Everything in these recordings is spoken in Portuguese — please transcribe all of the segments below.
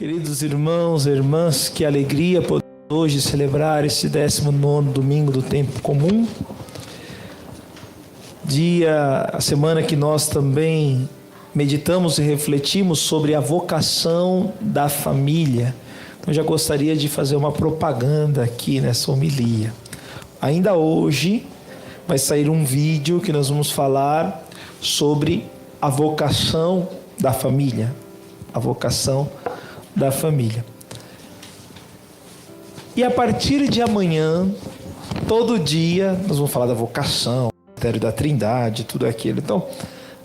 Queridos irmãos e irmãs, que alegria poder hoje celebrar esse 19º domingo do tempo comum. A semana que nós também meditamos e refletimos sobre a vocação da família. Eu já gostaria de fazer uma propaganda aqui nessa homilia. Ainda hoje vai sair um vídeo que nós vamos falar sobre a vocação da família. A vocação da família. E a partir de amanhã, todo dia, nós vamos falar da vocação, mistério da Trindade, tudo aquilo. Então,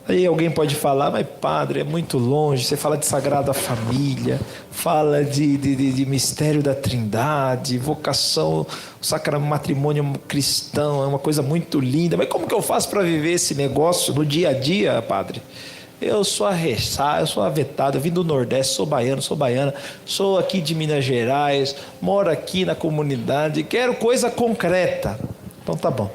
aí alguém pode falar, mas padre, é muito longe, você fala de Sagrada Família, fala de mistério da Trindade, vocação, o matrimônio cristão, é uma coisa muito linda, mas como que eu faço para viver esse negócio no dia a dia, padre? Eu sou arressado, eu sou avetado, eu vim do Nordeste, sou baiano, sou baiana, sou aqui de Minas Gerais, moro aqui na comunidade, quero coisa concreta. Então tá bom.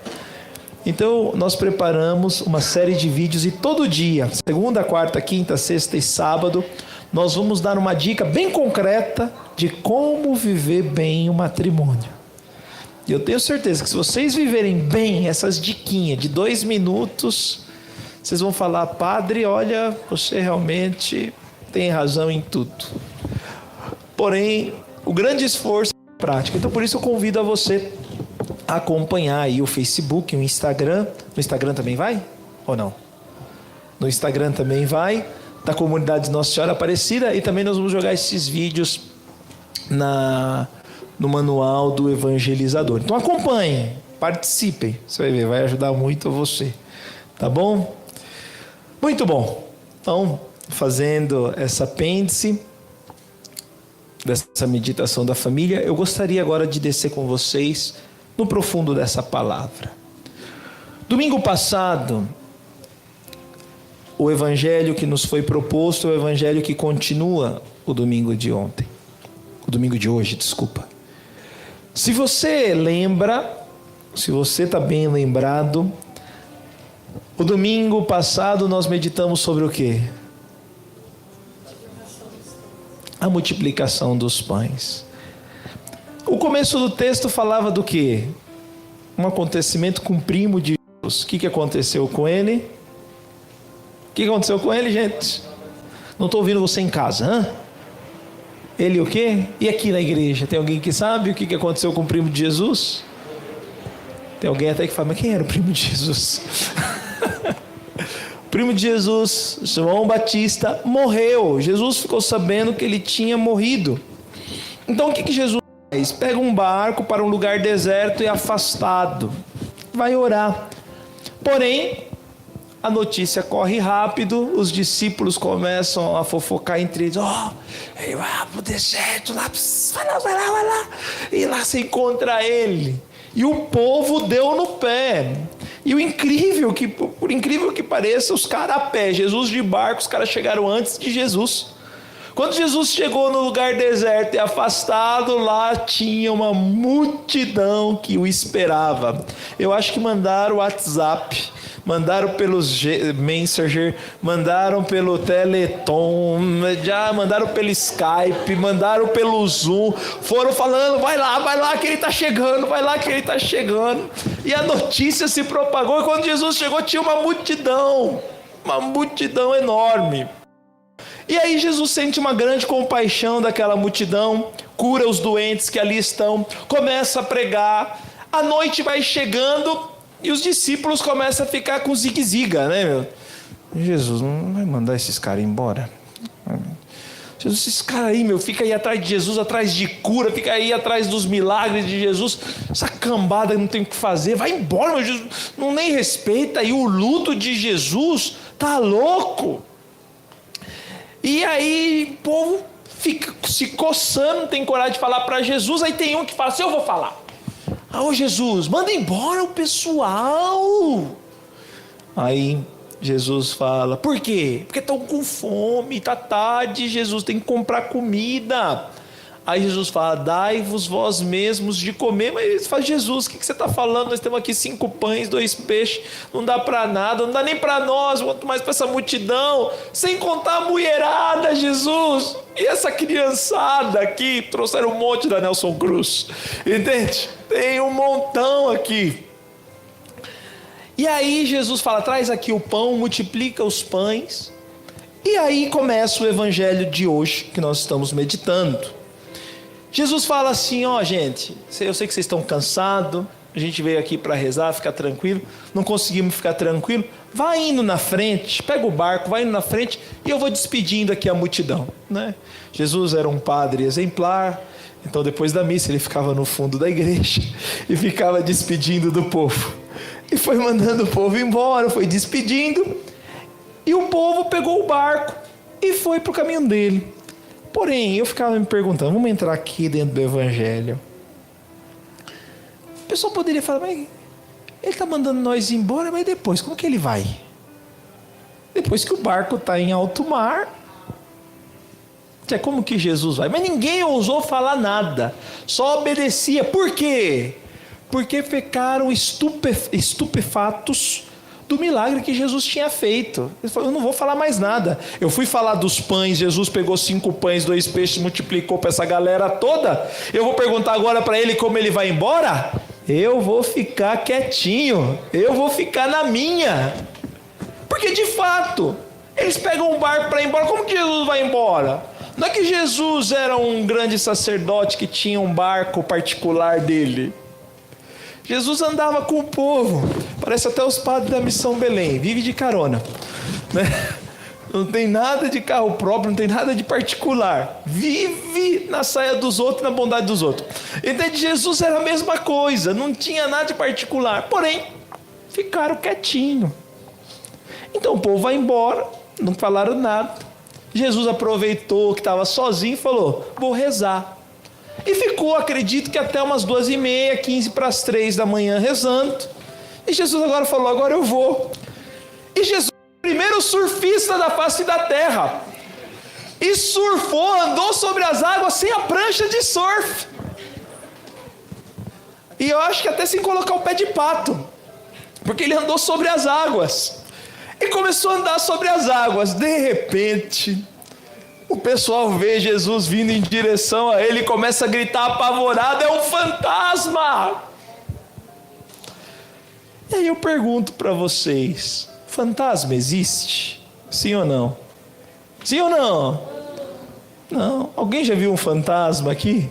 Então nós preparamos uma série de vídeos e todo dia, segunda, quarta, quinta, sexta e sábado, nós vamos dar uma dica bem concreta de como viver bem o matrimônio. E eu tenho certeza que se vocês viverem bem essas diquinhas de 2 minutos... vocês vão falar, padre, olha, você realmente tem razão em tudo. Porém, o grande esforço é a prática. Então, por isso eu convido a você a acompanhar aí o Facebook, o Instagram. No Instagram também vai? Ou não? No Instagram também vai, da comunidade Nossa Senhora Aparecida. E também nós vamos jogar esses vídeos no manual do evangelizador. Então, acompanhem, participem. Você vai ver, vai ajudar muito você. Tá bom? Muito bom. Então, fazendo essa apêndice dessa meditação da família, eu gostaria agora de descer com vocês no profundo dessa palavra. Domingo passado, o evangelho que nos foi proposto é o evangelho que continua o domingo de ontem. O domingo de hoje, desculpa. Se você lembra, se você está bem lembrado, o domingo passado nós meditamos sobre o quê? A multiplicação dos pães. O começo do texto falava do quê? Um acontecimento com o primo de Jesus. O que aconteceu com ele? O que aconteceu com ele, gente? Não estou ouvindo você em casa, hã? Ele o quê? E aqui na igreja? Tem alguém que sabe o que aconteceu com o primo de Jesus? Tem alguém até que fala, mas quem era o primo de Jesus? O primo de Jesus, João Batista, morreu. Jesus ficou sabendo que ele tinha morrido. Então o que Jesus faz? Pega um barco para um lugar deserto e afastado. Vai orar. Porém, a notícia corre rápido. Os discípulos começam a fofocar entre eles. Ele vai para o deserto, lá, vai lá. E lá se encontra ele. E o povo deu no pé. E o incrível, por incrível que pareça, os caras a pé, Jesus de barco, os caras chegaram antes de Jesus. Quando Jesus chegou no lugar deserto e afastado, lá tinha uma multidão que o esperava. Eu acho que mandaram o WhatsApp, mandaram pelos Messenger, mandaram pelo Teleton, já mandaram pelo Skype, mandaram pelo Zoom, foram falando, vai lá que ele está chegando, vai lá que ele está chegando. E a notícia se propagou, e quando Jesus chegou tinha uma multidão enorme. E aí Jesus sente uma grande compaixão daquela multidão, cura os doentes que ali estão, começa a pregar, a noite vai chegando e os discípulos começam a ficar com zigue-ziga, né, meu? Jesus, não vai mandar esses caras embora? Jesus, esses caras aí, meu, fica aí atrás de Jesus, atrás de cura, fica aí atrás dos milagres de Jesus, essa cambada não tem o que fazer, vai embora, meu Jesus, não nem respeita, e o luto de Jesus tá louco. E aí o povo fica se coçando, não tem coragem de falar para Jesus, aí tem um que fala assim, eu vou falar. Jesus, manda embora o pessoal. Aí Jesus fala, por quê? Porque estão com fome, tá tarde, Jesus tem que comprar comida. Aí Jesus fala, dai-vos vós mesmos de comer. Mas ele fala, Jesus, o que você está falando? Nós temos aqui 5 pães, 2 peixes, não dá para nada, não dá nem para nós, quanto mais para essa multidão, sem contar a mulherada, Jesus. E essa criançada aqui, trouxeram um monte da Nelson Cruz, entende? Tem um montão aqui. E aí Jesus fala, traz aqui o pão, multiplica os pães. E aí começa o evangelho de hoje, que nós estamos meditando. Jesus fala assim, ó gente, eu sei que vocês estão cansados, a gente veio aqui para rezar, ficar tranquilo, não conseguimos ficar tranquilo, vai indo na frente, pega o barco, vai indo na frente e eu vou despedindo aqui a multidão, né? Jesus era um padre exemplar, então depois da missa ele ficava no fundo da igreja e ficava despedindo do povo. E foi mandando o povo embora, foi despedindo, e o povo pegou o barco e foi para o caminho dele. Porém, eu ficava me perguntando, vamos entrar aqui dentro do evangelho. O pessoal poderia falar, mas ele está mandando nós embora, mas depois, como que ele vai? Depois que o barco está em alto mar, como que Jesus vai? Mas ninguém ousou falar nada, só obedecia. Por quê? Porque ficaram estupefatos do milagre que Jesus tinha feito. Ele falou, eu não vou falar mais nada. Eu fui falar dos pães, Jesus pegou 5 pães, 2 peixes, multiplicou para essa galera toda. Eu vou perguntar agora para ele como ele vai embora? Eu vou ficar quietinho, eu vou ficar na minha. Porque de fato, eles pegam um barco para ir embora. Como que Jesus vai embora? Não é que Jesus era um grande sacerdote que tinha um barco particular dele. Jesus andava com o povo, parece até os padres da Missão Belém, vive de carona, né? Não tem nada de carro próprio, não tem nada de particular, vive na saia dos outros, na bondade dos outros. Entende? Jesus era a mesma coisa, não tinha nada de particular, porém, ficaram quietinhos. Então o povo vai embora, não falaram nada. Jesus aproveitou que estava sozinho e falou, vou rezar. E ficou, acredito que até umas 2h30, 15 para as 3 da manhã rezando. E Jesus agora falou, agora eu vou. E Jesus é o primeiro surfista da face da terra. E surfou, andou sobre as águas sem a prancha de surf. E eu acho que até sem colocar o pé de pato. Porque ele andou sobre as águas. E começou a andar sobre as águas. De repente, o pessoal vê Jesus vindo em direção a ele e começa a gritar apavorado, é um fantasma! E aí eu pergunto para vocês, fantasma existe? Sim ou não? Sim ou não? Não. Alguém já viu um fantasma aqui?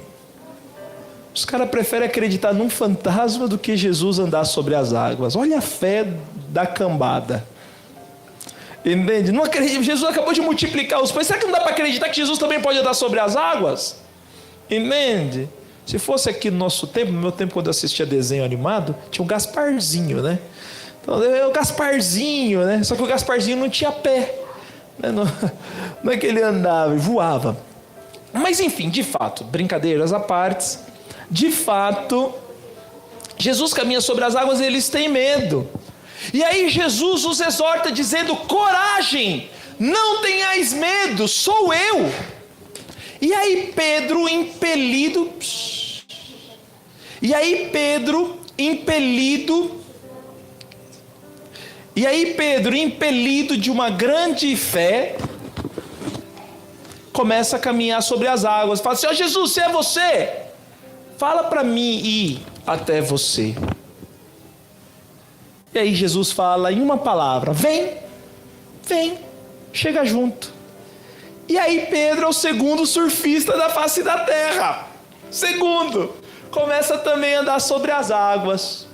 Os caras preferem acreditar num fantasma do que Jesus andar sobre as águas. Olha a fé da cambada. Entende? Não acredito. Jesus acabou de multiplicar os pães. Será que não dá para acreditar que Jesus também pode andar sobre as águas? Entende? Se fosse aqui no nosso tempo, no meu tempo quando eu assistia desenho animado, tinha um Gasparzinho, né? Então, o Gasparzinho, né? Só que o Gasparzinho não tinha pé, né? Não é que ele andava, voava. Mas enfim, de fato, brincadeiras à parte, de fato, Jesus caminha sobre as águas e eles têm medo. E aí Jesus os exorta dizendo, coragem, não tenhais medo, sou eu. E aí Pedro impelido de uma grande fé, começa a caminhar sobre as águas. Fala assim, ó Jesus, se é você, fala para mim ir até você. E aí Jesus fala em uma palavra, vem, chega junto. E aí Pedro é o segundo surfista da face da terra. Segundo, começa também a andar sobre as águas.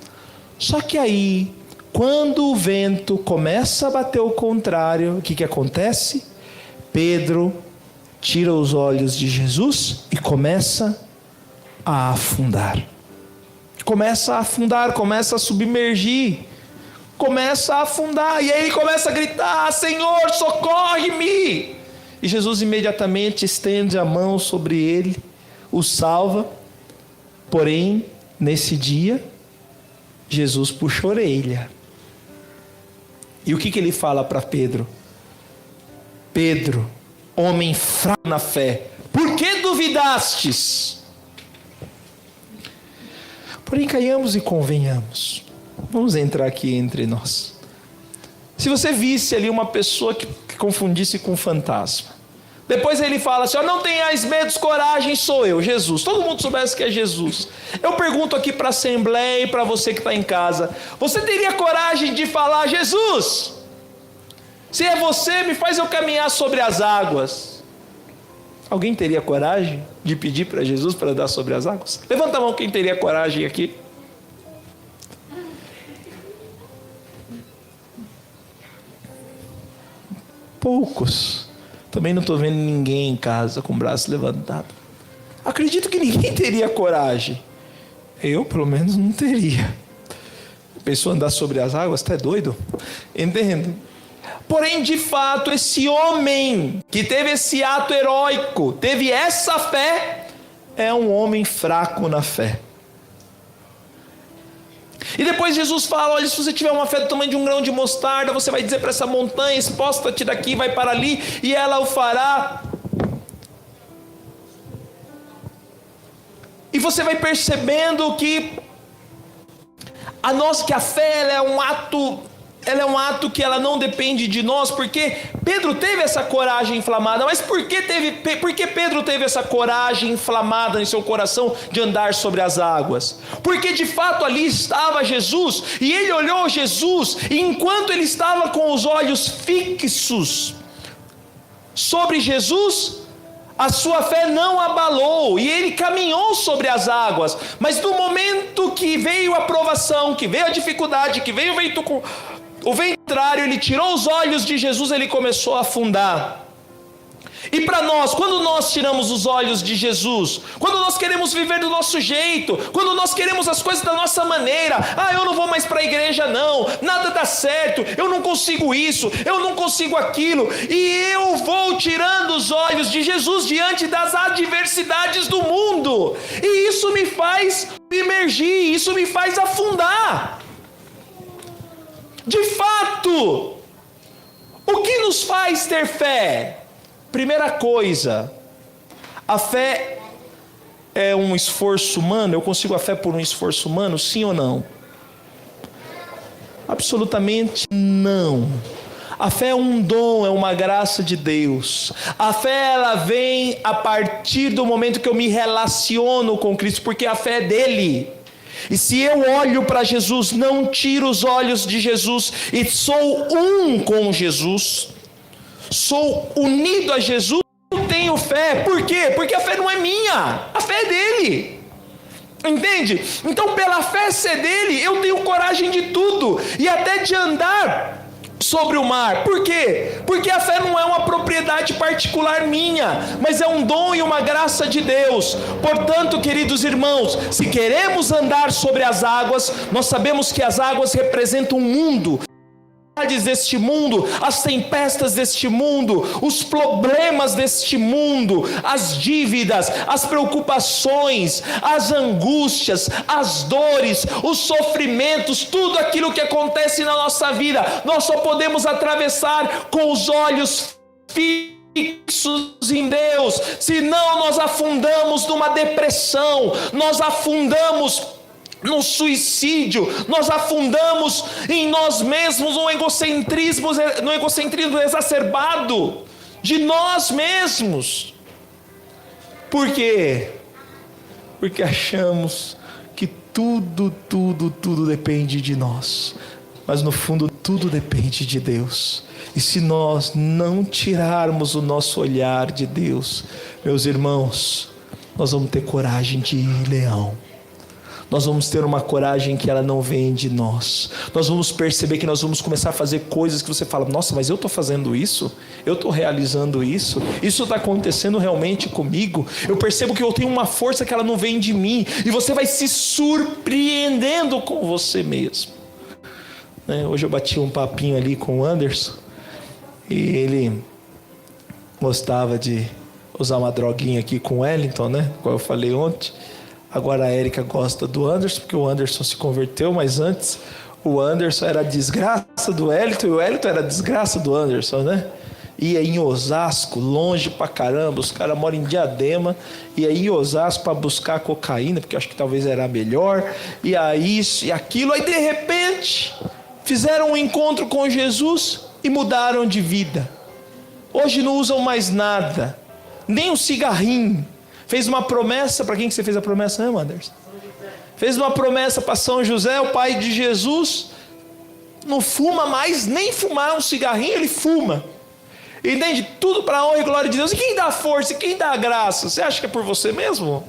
Só que aí, quando o vento começa a bater o contrário, o que acontece? Pedro tira os olhos de Jesus e começa a afundar. Começa a submergir. Começa a afundar, e aí ele começa a gritar, Senhor, socorre-me! E Jesus imediatamente estende a mão sobre ele, o salva. Porém, nesse dia, Jesus puxa a orelha. E o que ele fala para Pedro? Pedro, homem fraco na fé, por que duvidastes? Porém, caiamos e convenhamos. Vamos entrar aqui entre nós. Se você visse ali uma pessoa que confundisse com fantasma, depois ele fala assim, não tenhais medo, coragem, sou eu, Jesus. Todo mundo soubesse que é Jesus. Eu pergunto aqui para a Assembleia e para você que está em casa, você teria coragem de falar, Jesus, se é você, me faz eu caminhar sobre as águas? Alguém teria coragem de pedir para Jesus para andar sobre as águas? Levanta a mão quem teria coragem aqui. Poucos. Também não estou vendo ninguém em casa com o braço levantado. Acredito que ninguém teria coragem. Eu, pelo menos, não teria. A pessoa andar sobre as águas, tá doido? Entende? Porém, de fato, esse homem que teve esse ato heróico, teve essa fé, é um homem fraco na fé. E depois Jesus fala, olha, se você tiver uma fé do tamanho de um grão de mostarda, você vai dizer para essa montanha, exposta-te daqui, vai para ali, e ela o fará. E você vai percebendo que a fé ela é um ato que ela não depende de nós, porque Pedro teve essa coragem inflamada. Mas por que Pedro teve essa coragem inflamada em seu coração de andar sobre as águas? Porque de fato ali estava Jesus, e ele olhou Jesus, e enquanto ele estava com os olhos fixos sobre Jesus, a sua fé não abalou, e ele caminhou sobre as águas. Mas no momento que veio a provação, que veio a dificuldade, que veio o vento contrário, ele tirou os olhos de Jesus, ele começou a afundar. E para nós, quando nós tiramos os olhos de Jesus, quando nós queremos viver do nosso jeito, quando nós queremos as coisas da nossa maneira, eu não vou mais para a igreja não, nada dá certo, eu não consigo isso, eu não consigo aquilo, e eu vou tirando os olhos de Jesus diante das adversidades do mundo, e isso me faz emergir, isso me faz afundar. De fato, o que nos faz ter fé? Primeira coisa, a fé é um esforço humano? Eu consigo a fé por um esforço humano, sim ou não? Absolutamente não. A fé é um dom, é uma graça de Deus. A fé ela vem a partir do momento que eu me relaciono com Cristo, porque a fé é dele. E se eu olho para Jesus, não tiro os olhos de Jesus e sou um com Jesus, sou unido a Jesus, eu tenho fé. Por quê? Porque a fé não é minha, a fé é dele. Entende? Então pela fé ser dele, eu tenho coragem de tudo, e até de andar sobre o mar. Por quê? Porque a fé não é uma propriedade particular minha, mas é um dom e uma graça de Deus. Portanto, queridos irmãos, se queremos andar sobre as águas, nós sabemos que as águas representam um mundo, deste mundo, as tempestades deste mundo, os problemas deste mundo, as dívidas, as preocupações, as angústias, as dores, os sofrimentos, tudo aquilo que acontece na nossa vida, nós só podemos atravessar com os olhos fixos em Deus, senão nós afundamos numa depressão, nós afundamos no suicídio, nós afundamos em nós mesmos, no egocentrismo exacerbado de nós mesmos. Por quê? Porque achamos que tudo depende de nós, mas no fundo tudo depende de Deus. E se nós não tirarmos o nosso olhar de Deus, meus irmãos, nós vamos ter coragem de leão. Nós vamos ter uma coragem que ela não vem de nós. Nós vamos perceber que nós vamos começar a fazer coisas que você fala, nossa, mas eu estou fazendo isso? Eu estou realizando isso? Isso está acontecendo realmente comigo? Eu percebo que eu tenho uma força que ela não vem de mim. E você vai se surpreendendo com você mesmo. Hoje eu bati um papinho ali com o Anderson. E ele gostava de usar uma droguinha aqui com o Wellington, como eu falei ontem. Agora a Érica gosta do Anderson, porque o Anderson se converteu, mas antes o Anderson era a desgraça do Wellington e o Wellington era a desgraça do Anderson, ia em Osasco, longe pra caramba, os caras moram em Diadema, ia em Osasco para buscar cocaína, porque eu acho que talvez era melhor, e aí isso e aquilo, aí de repente fizeram um encontro com Jesus e mudaram de vida. Hoje não usam mais nada, nem um cigarrinho. Fez uma promessa, para quem que você fez a promessa, né, Anderson? Fez uma promessa para São José, o pai de Jesus, não fuma mais, nem fumar um cigarrinho ele fuma. Entende? Tudo para a honra e glória de Deus. E quem dá força, e quem dá graça? Você acha que é por você mesmo?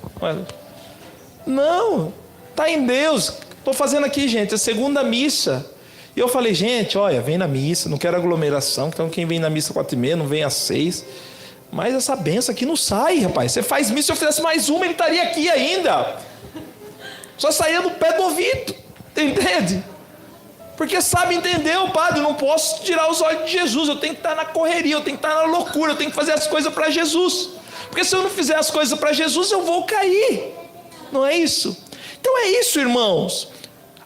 Não, está em Deus. Estou fazendo aqui, gente, a segunda missa. E eu falei, gente, olha, vem na missa, não quero aglomeração, então quem vem na missa 4h30, não vem às 6. Mas essa benção aqui não sai, rapaz. Você faz missa, se eu fizesse mais uma, ele estaria aqui ainda. Só saía do pé do ouvido, entende? Porque sabe, entendeu, padre? Eu não posso tirar os olhos de Jesus, eu tenho que estar na correria, eu tenho que estar na loucura, eu tenho que fazer as coisas para Jesus. Porque se eu não fizer as coisas para Jesus, eu vou cair. Não é isso? Então é isso, irmãos.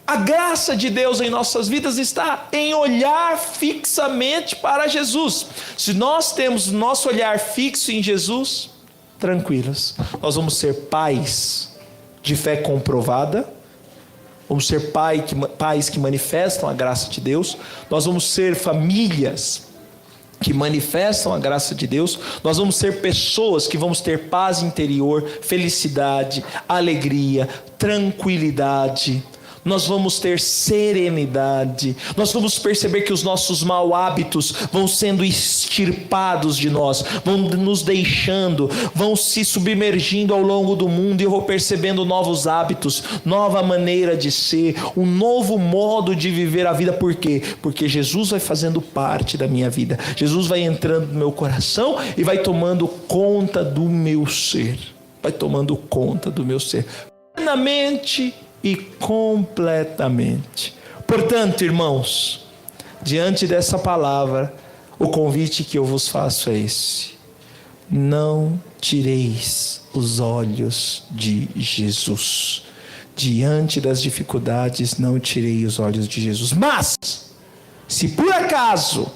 A graça de Deus em nossas vidas está em olhar fixamente para Jesus. Se nós temos nosso olhar fixo em Jesus, tranquilos, nós vamos ser pais de fé comprovada, vamos ser pais que manifestam a graça de Deus, nós vamos ser famílias que manifestam a graça de Deus, nós vamos ser pessoas que vamos ter paz interior, felicidade, alegria, tranquilidade, nós vamos ter serenidade, nós vamos perceber que os nossos maus hábitos vão sendo extirpados de nós, vão nos deixando, vão se submergindo ao longo do mundo, e eu vou percebendo novos hábitos, nova maneira de ser, um novo modo de viver a vida. Por quê? Porque Jesus vai fazendo parte da minha vida, Jesus vai entrando no meu coração e vai tomando conta do meu ser, vai tomando conta do meu ser, plenamente e completamente. Portanto, irmãos, diante dessa palavra, o convite que eu vos faço é esse: não tireis os olhos de Jesus. Diante das dificuldades, não tirei os olhos de Jesus. Mas, se por acaso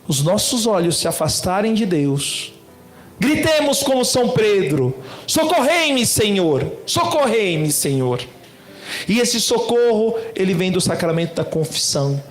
os nossos olhos se afastarem de Deus, gritemos como São Pedro: socorrei-me, Senhor, socorrei-me, Senhor. E esse socorro, ele vem do sacramento da confissão.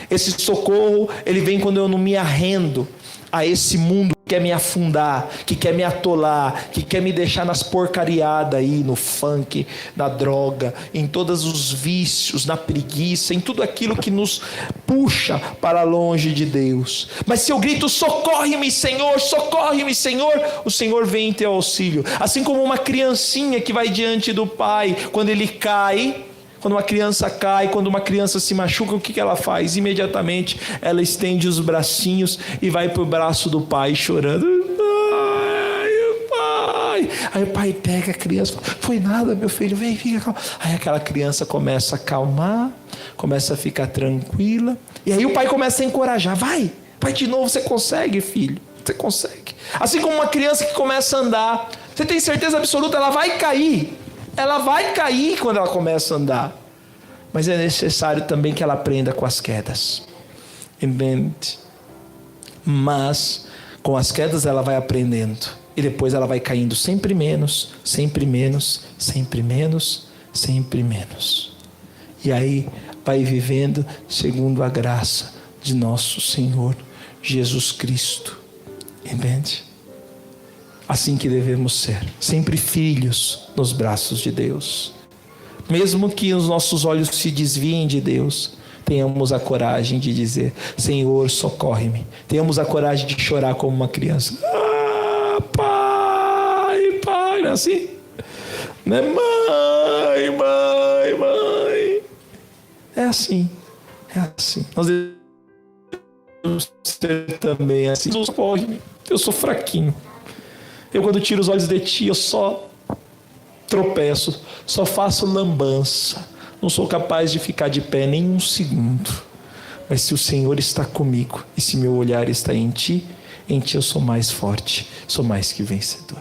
Esse socorro, ele vem quando eu não me arrendo a esse mundo que quer me afundar, que quer me atolar, que quer me deixar nas porcariadas aí, no funk, na droga, em todos os vícios, na preguiça, em tudo aquilo que nos puxa para longe de Deus. Mas se eu grito: socorre-me, Senhor, socorre-me, Senhor, o Senhor vem em teu auxílio. Assim como uma criancinha que vai diante do pai, quando ele cai, quando uma criança cai, quando uma criança se machuca, o que ela faz? Imediatamente ela estende os bracinhos e vai para o braço do pai chorando. Pai. Aí o pai pega a criança, foi nada, meu filho, vem, fica calmo. Aí aquela criança começa a acalmar, começa a ficar tranquila, e aí o pai começa a encorajar: vai de novo, você consegue, filho, você consegue. Assim como uma criança que começa a andar, você tem certeza absoluta, ela vai cair quando ela começa a andar, mas é necessário também que ela aprenda com as quedas, entende? Mas com as quedas ela vai aprendendo, e depois ela vai caindo sempre menos, sempre menos, sempre menos, sempre menos, e aí vai vivendo segundo a graça de nosso Senhor Jesus Cristo, entende? Assim que devemos ser, sempre filhos nos braços de Deus. Mesmo que os nossos olhos se desviem de Deus, tenhamos a coragem de dizer: Senhor, socorre-me. Tenhamos a coragem de chorar como uma criança. Pai, não é assim? Não é mãe. É assim. Nós devemos ser também assim. Socorre-me, eu sou fraquinho. Eu, quando tiro os olhos de ti, eu só tropeço, só faço lambança. Não sou capaz de ficar de pé nem um segundo. Mas se o Senhor está comigo, e se meu olhar está em ti eu sou mais forte, sou mais que vencedor.